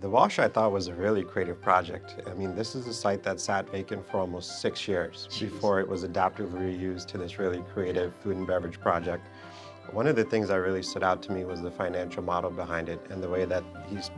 The Wash I thought was a really creative project. I mean, this is a site that sat vacant for almost 6 years before it was adaptively reused to this really creative food and beverage project. One of the things that really stood out to me was the financial model behind it and the way that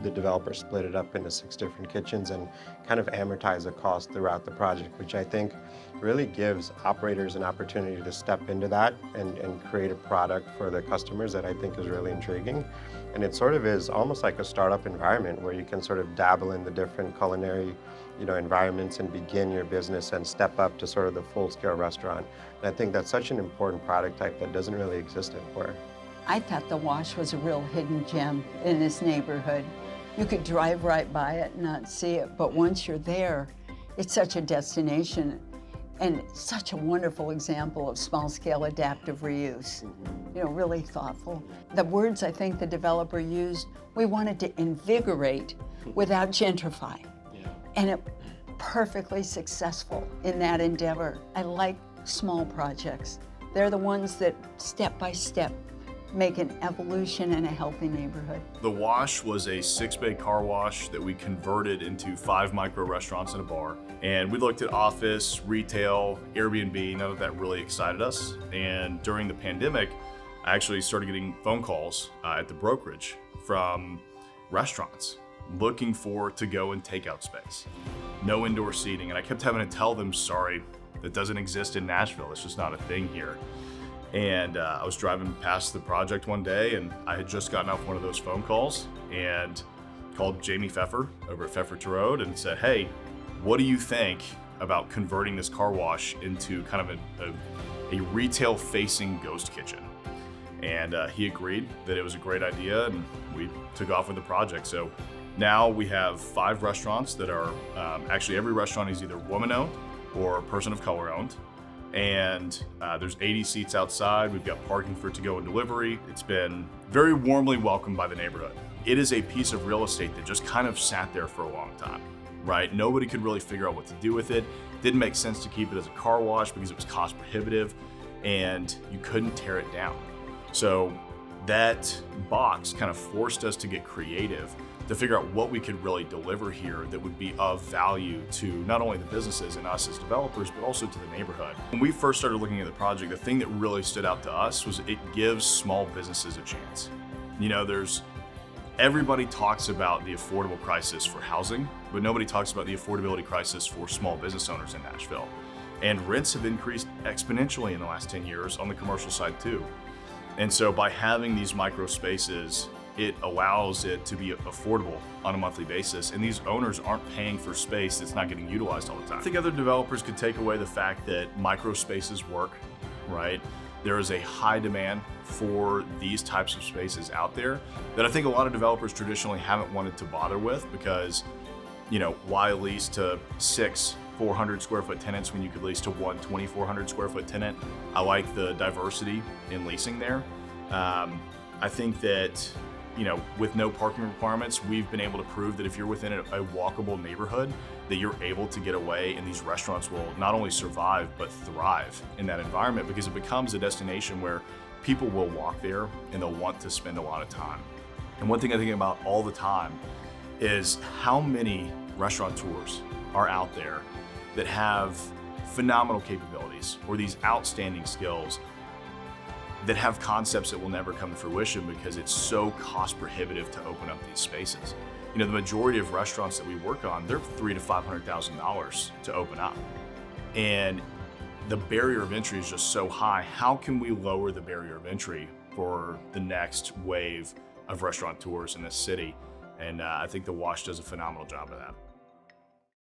the developer split it up into 6 different kitchens and kind of amortized the cost throughout the project, which I think really gives operators an opportunity to step into that and create a product for the customers that I think is really intriguing. And it sort of is almost like a startup environment where you can sort of dabble in the different culinary environments and begin your business and step up to sort of the full-scale restaurant. And I think that's such an important product type that doesn't really exist anywhere. I thought the Wash was a real hidden gem in this neighborhood. You could drive right by it and not see it, but once you're there, it's such a destination and such a wonderful example of small-scale adaptive reuse. Really thoughtful. The words I think the developer used, we wanted to invigorate without gentrify. And it perfectly successful in that endeavor. I like small projects. They're the ones that step by step make an evolution in a healthy neighborhood. The Wash was a 6-bay car wash that we converted into 5 micro restaurants and a bar. And we looked at office, retail, Airbnb, none of that really excited us. And during the pandemic, I actually started getting phone calls at the brokerage from restaurants looking for to-go and takeout space. No indoor seating, and I kept having to tell them, sorry, that doesn't exist in Nashville. It's just not a thing here. And I was driving past the project one day, and I had just gotten off one of those phone calls and called Jamie Pfeffer over at Pfeffer Road and said, hey, what do you think about converting this car wash into kind of a retail-facing ghost kitchen? And he agreed that it was a great idea, and we took off with the project. So now we have 5 restaurants that are, actually every restaurant is either woman-owned or person of color owned. And there's 80 seats outside. We've got parking for to-go and delivery. It's been very warmly welcomed by the neighborhood. It is a piece of real estate that just kind of sat there for a long time, right? Nobody could really figure out what to do with it. Didn't make sense to keep it as a car wash because it was cost prohibitive and you couldn't tear it down. So that box kind of forced us to get creative to figure out what we could really deliver here that would be of value to not only the businesses and us as developers, but also to the neighborhood. When we first started looking at the project, the thing that really stood out to us was it gives small businesses a chance. Everybody talks about the affordable crisis for housing, but nobody talks about the affordability crisis for small business owners in Nashville. And rents have increased exponentially in the last 10 years on the commercial side too. And so by having these micro spaces, it allows it to be affordable on a monthly basis. And these owners aren't paying for space that's not getting utilized all the time. I think other developers could take away the fact that micro spaces work, right? There is a high demand for these types of spaces out there that I think a lot of developers traditionally haven't wanted to bother with because, why lease to 6 400 square foot tenants when you could lease to one 2,400 square foot tenant? I like the diversity in leasing there. I think that, with no parking requirements, we've been able to prove that if you're within a walkable neighborhood, that you're able to get away and these restaurants will not only survive, but thrive in that environment because it becomes a destination where people will walk there and they'll want to spend a lot of time. And one thing I think about all the time is how many restaurateurs are out there that have phenomenal capabilities or these outstanding skills that have concepts that will never come to fruition because it's so cost prohibitive to open up these spaces. The majority of restaurants that we work on, they're $300,000 to $500,000 to open up. And the barrier of entry is just so high. How can we lower the barrier of entry for the next wave of restaurateurs in this city? And I think the Wash does a phenomenal job of that.